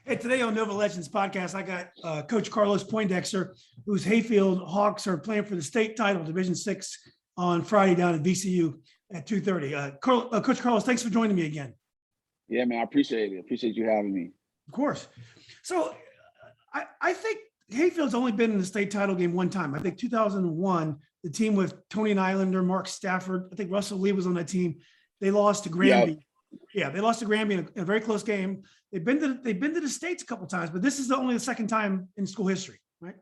Hey, today on Nova Legends podcast, I got Coach Carlos Poindexter, whose Hayfield Hawks are playing for the state title, Division 6, on Friday down at VCU at 2:30. Coach Carlos, thanks for joining me again. Yeah, man, I appreciate it. Appreciate you having me. Of course. So I think Hayfield's only been in the state title game one time. I think 2001, the team with Tony Nylander, Mark Stafford, I think Russell Lee was on that team. They lost to Granby. Yep. Yeah, they lost to Granby in a very close game. They've been to the States a couple of times, but this is only the second time in school history, right?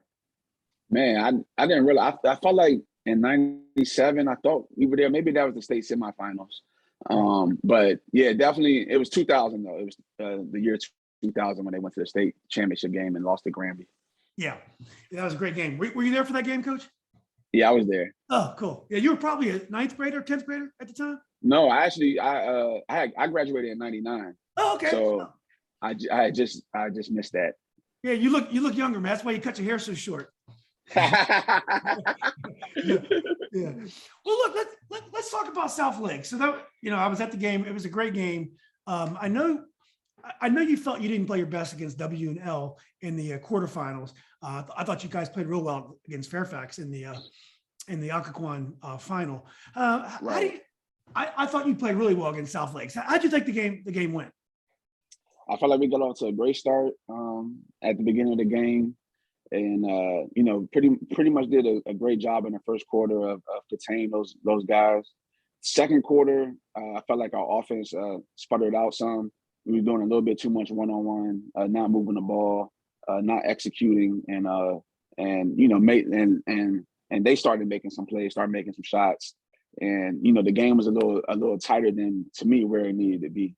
Man, I didn't realize. I felt like in '97, I thought we were there. Maybe that was the state semifinals. But yeah, definitely, it was 2000 though. It was the year 2000 when they went to the state championship game and lost to Granby. Yeah, that was a great game. Were you there for that game, Coach? Yeah, I was there. Oh, cool. Yeah, you were probably a ninth grader, 10th grader at the time. No, I graduated in '99. Oh, okay. So I just missed that. Yeah, you look younger, man. That's why you cut your hair so short. Yeah. Yeah. Well, look, let's talk about South Lake. So that, I was at the game. It was a great game. I know you felt you didn't play your best against W&L in the quarterfinals. I thought you guys played real well against Fairfax in the Occoquan final. Right. I thought you played really well against South Lakes. How'd you think the game went? I felt like we got off to a great start at the beginning of the game, and pretty much did a great job in the first quarter of containing those guys. Second quarter, I felt like our offense sputtered out some. We were doing a little bit too much one-on-one, not moving the ball, not executing, and they started making some plays, started making some shots. And the game was a little tighter than, to me, where it needed to be.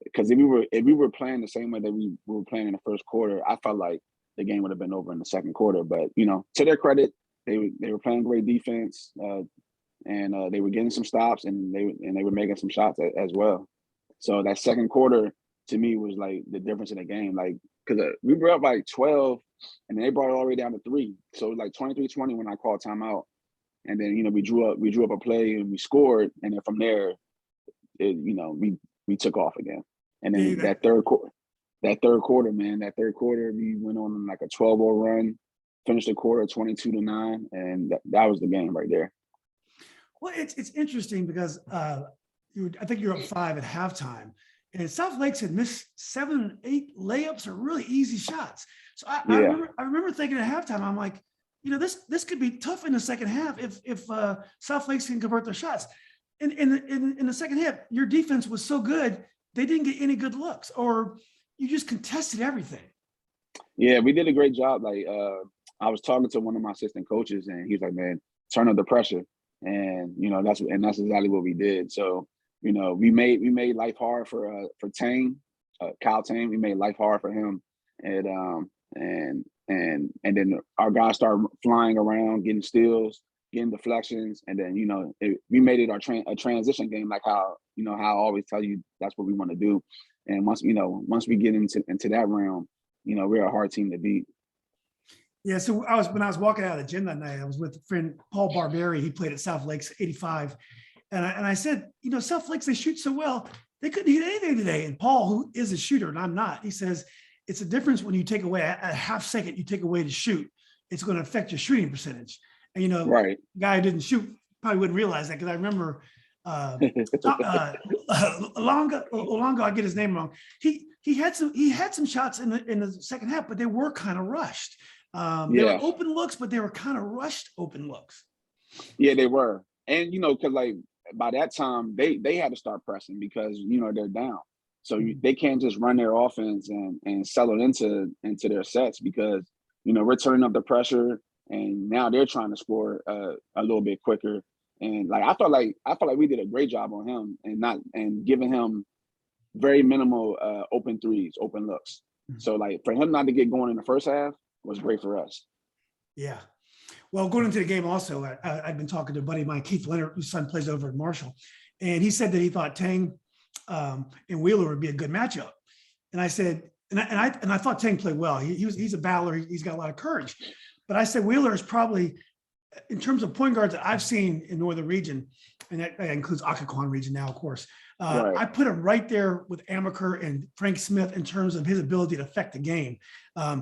Because if we were playing the same way that we were playing in the first quarter, I felt like the game would have been over in the second quarter. But to their credit, they were playing great defense, and they were getting some stops, and they were making some shots as well. So that second quarter, to me, was like the difference in the game. Like, because we were up like 12, and they brought it all the way down to 3. So it was like 23-20 when I called timeout. And then, we drew up a play and we scored. And then from there, we took off again. And then that third quarter, we went on like a 12-0 run, finished the quarter 22-9. And that was the game right there. Well, it's interesting because I think you're up 5 at halftime. And South Lakes had missed 7, 8 layups or really easy shots. So I remember thinking at halftime, I'm like, this could be tough in the second half if South Lakes can convert their shots. In the second half, your defense was so good, they didn't get any good looks, or you just contested everything. Yeah, we did a great job. Like I was talking to one of my assistant coaches, and he was like, "Man, turn up the pressure," and that's exactly what we did. So we made life hard for Tang, Kyle Tang. We made life hard for him, and then our guys started flying around, getting steals, getting deflections, and then we made it a transition game, like how I always tell you that's what we want to do. And once we get into that realm, we're a hard team to beat. Yeah, so when I was walking out of the gym that night, I was with a friend, Paul Barberi. He played at South Lakes '85, and I said, South Lakes, they shoot so well, they couldn't hit anything today. And Paul, who is a shooter and I'm not, he says, it's a difference when you take away a half second, you take away to shoot. It's going to affect your shooting percentage. And, right. The guy who didn't shoot probably wouldn't realize that, because I remember Olonga, I get his name wrong. He had some shots in the second half, but they were kind of rushed. They were open looks, but they were kind of rushed open looks. Yeah, they were. And, because like by that time, they had to start pressing because, they're down. So they can't just run their offense and sell it into their sets, because, we're turning up the pressure, and now they're trying to score a little bit quicker. And like I felt like we did a great job on him and giving him very minimal open threes, open looks. Mm-hmm. So like for him not to get going in the first half was great for us. Yeah. Well, going into the game also, I've been talking to a buddy of mine, Keith Leonard, whose son plays over at Marshall, and he said that he thought Tang and Wheeler would be a good matchup. And I said, and I thought Tang played well. He's a battler. He's got a lot of courage. But I said Wheeler is probably, in terms of point guards that I've seen in Northern Region, and that includes Occoquan region now, of course, Right. I put him right there with Amaker and Frank Smith in terms of his ability to affect the game.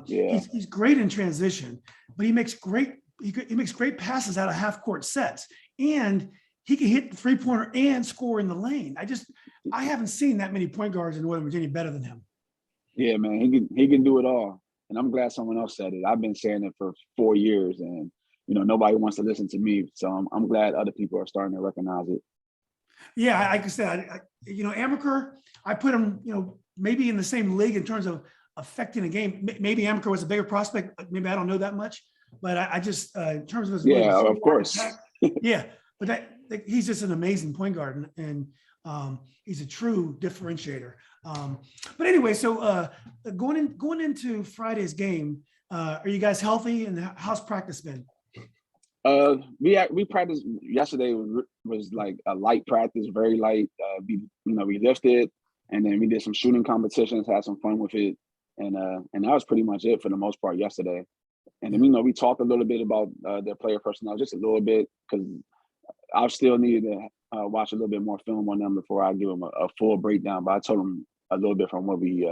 He's great in transition, but he makes great passes out of half court sets, and he can hit the 3-pointer and score in the lane. I haven't seen that many point guards in Northern Virginia better than him. Yeah, man, he can do it all. And I'm glad someone else said it. I've been saying it for 4 years, and nobody wants to listen to me. So I'm glad other people are starting to recognize it. Yeah, like I said, Amaker, I put him, maybe in the same league in terms of affecting the game. Maybe Amaker was a bigger prospect. Maybe I don't know that much, but I just in terms of his of course. Yeah, but he's just an amazing point guard, and he's a true differentiator. But anyway, so going into Friday's game, are you guys healthy, and how's practice been? We practiced yesterday. Was like a light practice, very light. We lifted, and then we did some shooting competitions, had some fun with it, and that was pretty much it for the most part yesterday. And then we talked a little bit about their player personnel, just a little bit, because I still needed to watch a little bit more film on them before I give them a full breakdown. But I told them a little bit from what we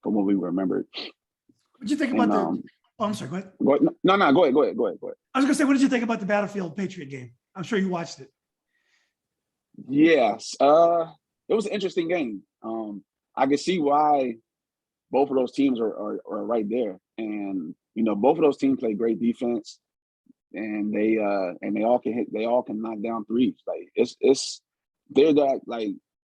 remembered. What did you think about the? Oh, I'm sorry. Go ahead. Go ahead. No, go ahead. I was gonna say, what did you think about the Battlefield Patriot game? I'm sure you watched it. Yes, it was an interesting game. I can see why both of those teams are right there, and both of those teams play great defense, and they all can hit. They all can knock down threes. Like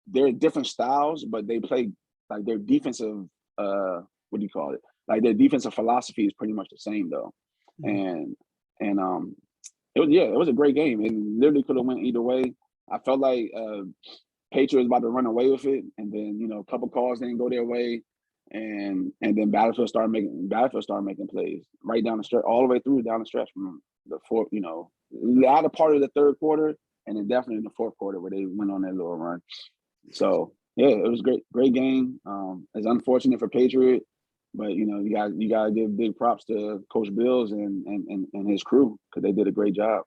they're different styles, but they play like their defensive. What do you call it? Like their defensive philosophy is pretty much the same though, and it was a great game. It literally could have went either way. I felt like Patriots about to run away with it, and then a couple calls didn't go their way, and then Battlefield started making plays right down the stretch, all the way through down the stretch from the fourth. The latter part of the third quarter, and then definitely in the fourth quarter where they went on their little run. So yeah, it was great game. It's unfortunate for Patriot, but you gotta give big props to Coach Bills and his crew, because they did a great job.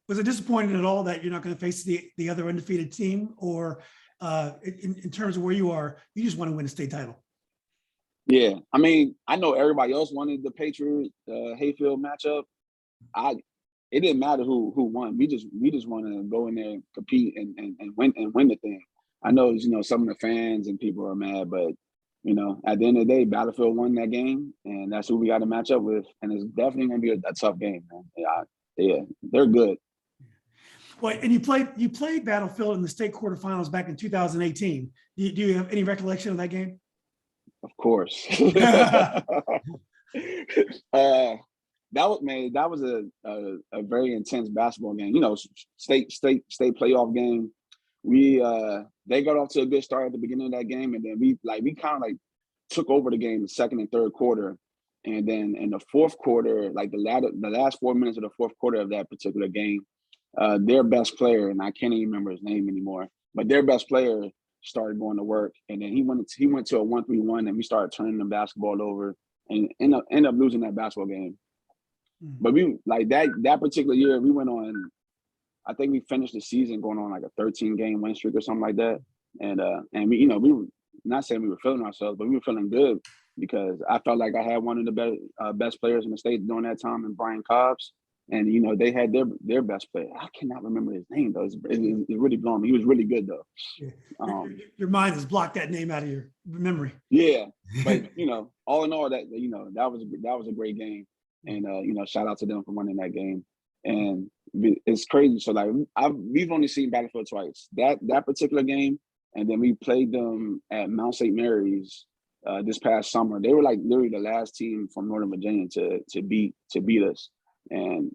Was it disappointing at all that you're not going to face the other undefeated team, or in terms of where you are, you just want to win a state title? Yeah, I mean, I know everybody else wanted the Patriot Hayfield matchup. It didn't matter who won. We just want to go in there and compete and win the thing. I know some of the fans and people are mad, but at the end of the day, Battlefield won that game, and that's who we got to match up with, and it's definitely going to be a tough game, man. Yeah, they're good. Well, and you played Battlefield in the state quarterfinals back in 2018. Do you have any recollection of that game? Of course. That was a very intense basketball game. State playoff game. They got off to a good start at the beginning of that game, and then we kind of took over the game the second and third quarter, and then in the fourth quarter, the last 4 minutes of the fourth quarter of that particular game, their best player, and I can't even remember his name anymore, but their best player started going to work, and then he went to a 1-3-1, and we started turning the basketball over, and end up losing that basketball game. But we that particular year, we went on. I think we finished the season going on like a 13-game win streak or something like that, and we we were not saying we were feeling ourselves, but we were feeling good because I felt like I had one of the best players in the state during that time, in Brian Cobbs, and they had their best player. I cannot remember his name though. It's really blowing me. He was really good though. Yeah. Your mind has blocked that name out of your memory. Yeah, but all in all, that was a great game, and shout out to them for winning that game. And it's crazy. So we've only seen Battlefield twice. That particular game, and then we played them at Mount St. Mary's this past summer. They were literally the last team from Northern Virginia to beat us. And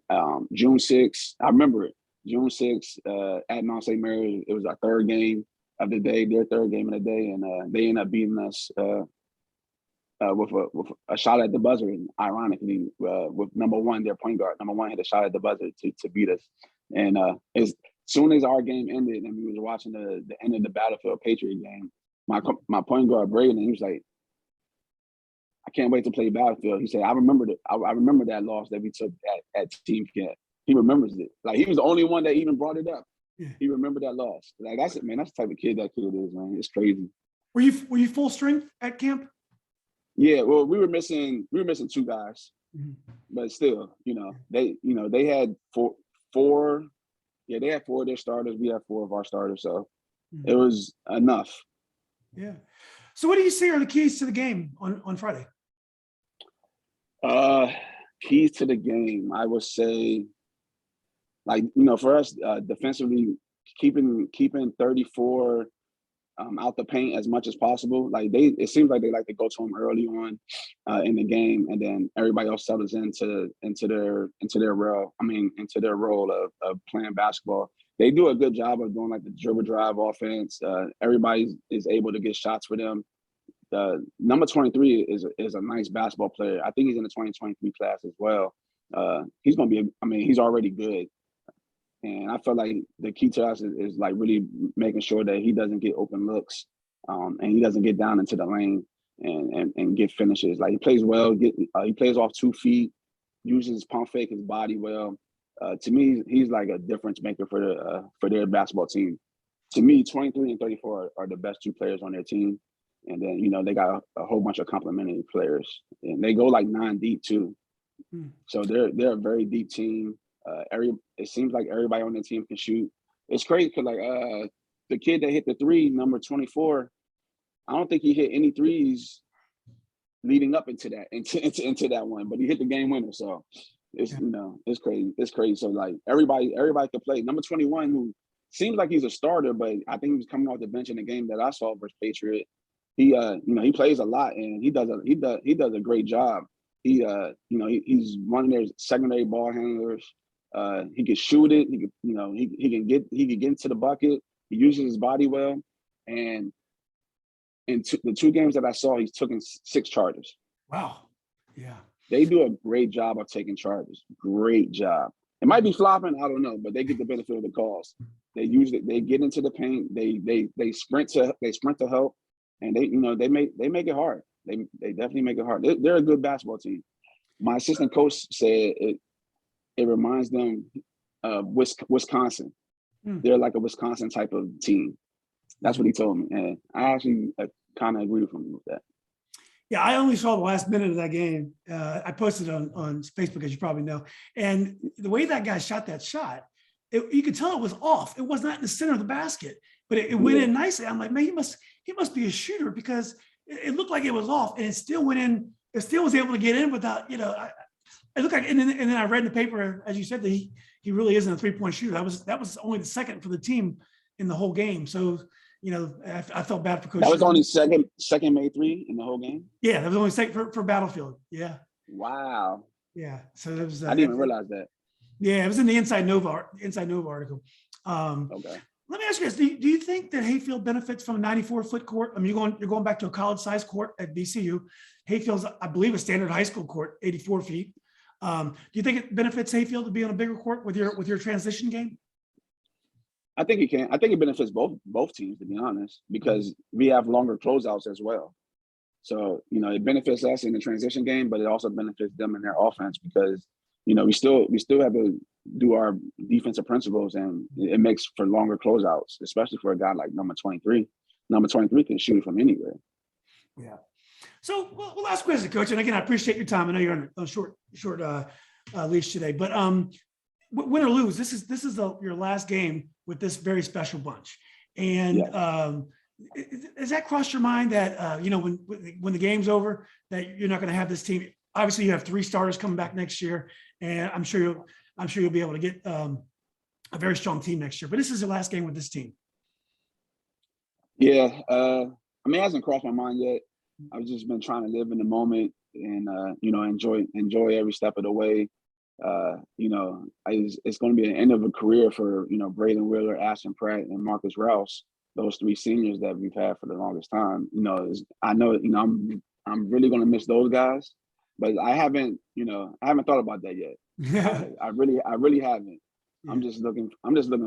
June 6th, I remember it. June 6th at Mount St. Mary's. It was our third game of the day, their third game of the day, and they ended up beating us with a shot at the buzzer. And ironically, with number one, their point guard, number one, had a shot at the buzzer to beat us. And as soon as our game ended and we was watching the end of the Battlefield Patriot game, my point guard Braden, he was like, "I can't wait to play Battlefield." He said, "I remember that loss that we took at Team Camp." He remembers it. He was the only one that even brought it up. Yeah. He remembered that loss. Like that's it, man. That's the type of kid that kid is, man. It's crazy. Were you full strength at camp? Yeah, well, we were missing two guys, Mhm. but still, they had four. Yeah, they had four of their starters. We had four of our starters, so it Mhm. was enough. Yeah. So what do you say are the keys to the game on Friday? Keys to the game, I would say, like, for us, defensively, keeping 34 out the paint as much as possible. Like it seems like they like to go to him early on in the game, and then everybody else settles into their role. I mean, into their role of playing basketball. They do a good job of doing like the dribble drive offense. Everybody is able to get shots for them. Number 23 is a nice basketball player. I think he's in the 2023 class as well. He's going to be. I mean, he's already good. And I feel like the key to us is like really making sure that he doesn't get open looks, and he doesn't get down into the lane and get finishes. Like he plays well. He plays off 2 feet, uses his pump fake, his body well. To me, he's like a difference maker for their basketball team. To me, 23 and 34 are the best 2 players on their team. And then they got a whole bunch of complementary players, and they go like 9 deep too. So they're a very deep team. It seems like everybody on the team can shoot. It's crazy because like the kid that hit the 3, number 24, I don't think he hit any threes leading up into that one, but he hit the game winner. So it's it's crazy. It's crazy. So like everybody could play. Number 21, who seems like he's a starter, but I think he was coming off the bench in the game that I saw versus Patriot. He plays a lot, and he does a great job. He's one of their secondary ball handlers. He can shoot it. He can get into the bucket. He uses his body well, and in the 2 games that I saw, he's taken 6 charges. Wow. Yeah. They do a great job of taking charges. Great job. It might be flopping, I don't know, but they get the benefit of the calls. They use it. They get into the paint. They sprint to help, and they make it hard. They definitely make it hard. They're a good basketball team. My assistant coach said it reminds them of Wisconsin. They're like a Wisconsin type of team. That's what he told me, and I actually kind of agree with him with that. Yeah, I only saw the last minute of that game. I posted it on Facebook, as you probably know. And the way that guy shot that shot, you could tell it was off. It was not in the center of the basket, but it went in nicely. I'm like, man, he must be a shooter, because it looked like it was off, and it still went in. It still was able to get in without, it looked like. And then I read in the paper, as you said, that he really isn't a 3-point shooter. That was only the second for the team in the whole game. So. I felt bad for Coach. That was only second made 3 in the whole game. Yeah, that was only second for Battlefield. Yeah. Wow. Yeah. So that was. I didn't even realize that. Yeah, it was in the Inside Nova article. Okay. Let me ask you this: Do you think that Hayfield benefits from a 94-foot court? I mean, you're going back to a college-sized court at VCU. Hayfield's, I believe, a standard high school court, 84 feet. Do you think it benefits Hayfield to be on a bigger court with your transition game? I think it can. I think it benefits both teams, to be honest, because we have longer closeouts as well. So it benefits us in the transition game, but it also benefits them in their offense, because we still have to do our defensive principles, and it makes for longer closeouts, especially for a guy like number 23. Number 23 can shoot from anywhere. Yeah. So, well, last question, Coach. And again, I appreciate your time. I know you're on a short leash today, but win or lose, this is your last game with this very special bunch. And has that crossed your mind that when the game's over, that you're not going to have this team? Obviously, you have 3 starters coming back next year, and I'm sure you'll be able to get a very strong team next year. But this is the last game with this team. Yeah, I mean, it hasn't crossed my mind yet. I've just been trying to live in the moment and enjoy every step of the way. It's going to be an end of a career for Braden Wheeler, Ashton Pratt, and Marcus Rouse, those 3 seniors that we've had for the longest time. I know I'm really going to miss those guys, but I haven't thought about that yet. I really haven't. Yeah. I'm just looking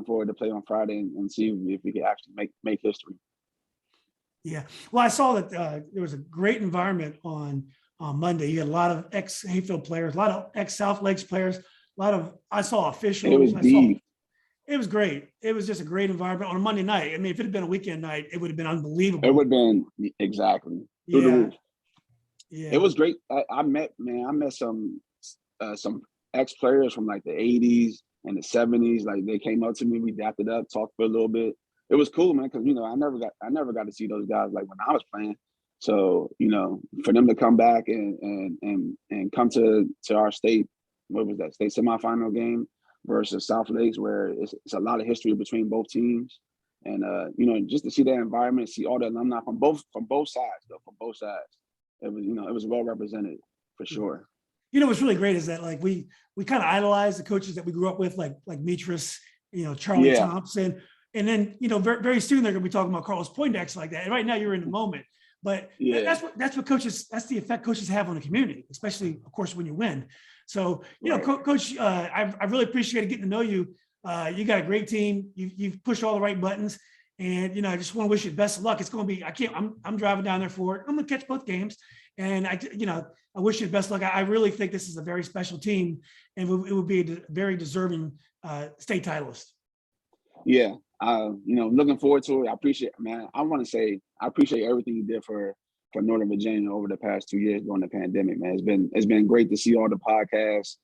forward to play on Friday and see if we can actually make history. Yeah. Well, I saw that there was a great environment on Monday. You had a lot of ex-Hayfield players, a lot of ex-South Lakes players, I saw officials. It was deep. It was great. It was just a great environment on a Monday night. I mean, if it had been a weekend night, it would have been unbelievable. It would have been exactly through the Yeah. roof. Yeah. It was great. I met some ex-players from like the 80s and the 70s. Like they came up to me, we dapped it up, talked for a little bit. It was cool, man, because I never got to see those guys like when I was playing. So, for them to come back and come to our state, what was that, state semifinal game versus South Lakes, where it's a lot of history between both teams. And just to see that environment, see all the alumni from both sides, from both sides. It was well represented for sure. What's really great is that like we kind of idolize the coaches that we grew up with, like Metris, Charlie Thompson. And then, very, very soon they're going to be talking about Carlos Poindexter like that. And right now you're in the moment. But that's what coaches, that's the effect coaches have on the community, especially, of course, when you win. So, Coach, I really appreciated getting to know you. You got a great team. You've pushed all the right buttons. And, I just want to wish you the best of luck. It's going to be, I'm driving down there for it. I'm going to catch both games. And I wish you the best of luck. I really think this is a very special team and it would be a very deserving state titleist. Yeah. Looking forward to it. I appreciate, man. I want to say I appreciate everything you did for Northern Virginia over the past 2 years during the pandemic, man. It's been great to see all the podcasts,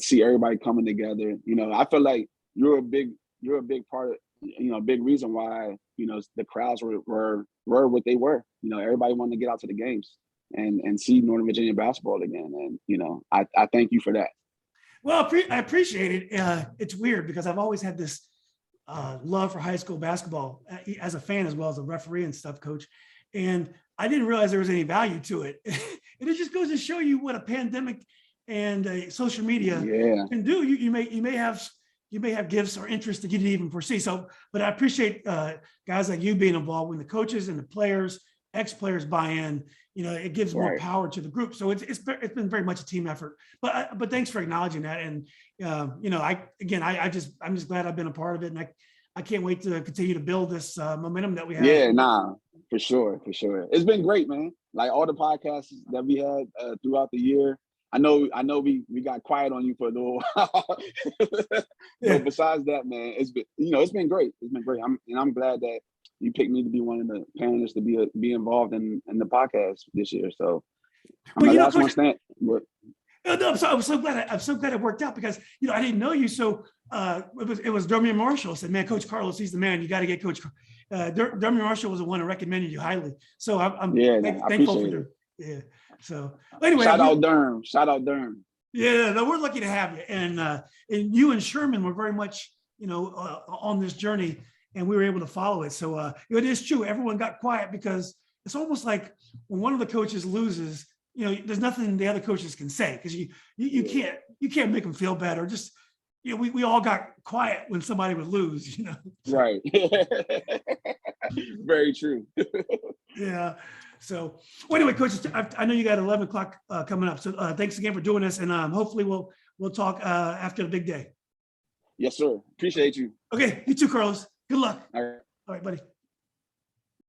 see everybody coming together. I feel like you're a big part of, a big reason why, the crowds were what they were. Everybody wanted to get out to the games and see Northern Virginia basketball again. And, I thank you for that. Well, I appreciate it. It's weird because I've always had this love for high school basketball as a fan, as well as a referee and stuff, Coach. And I didn't realize there was any value to it. And it just goes to show you what a pandemic and social media can do. You may have gifts or interests that you didn't even foresee. So, but I appreciate guys like you being involved when the coaches and the players, ex-players buy in. It gives more power to the group. So it's been very much a team effort. But thanks for acknowledging that. And I'm just glad I've been a part of it, and I can't wait to continue to build this momentum that we have. Yeah, for sure. It's been great, man. Like all the podcasts that we had throughout the year. I know we got quiet on you for a little while. But besides that, man, it's been great. It's been great. I'm glad that you picked me to be one of the panelists to be involved in the podcast this year. So I'm the last one standing. I'm so glad it worked out because I didn't know you. So it was Dermian Marshall said, "Man, Coach Carlos, he's the man. You got to get Coach." Dermian Marshall was the one who recommended you highly. So I'm thankful for Derm. Yeah. So anyway, shout out Derm. Yeah, no, we're lucky to have you, and you and Sherman were very much on this journey. And we were able to follow it. So it is true. Everyone got quiet because it's almost like when one of the coaches loses, there's nothing the other coaches can say because you can't make them feel bad, or just we all got quiet when somebody would lose. Right. Very true. Yeah. So anyway, Coach, I know you got 11 o'clock coming up. So thanks again for doing this, and hopefully we'll talk after the big day. Yes, sir. Appreciate you. Okay, you too, Carlos. Good luck. All right. All right, buddy.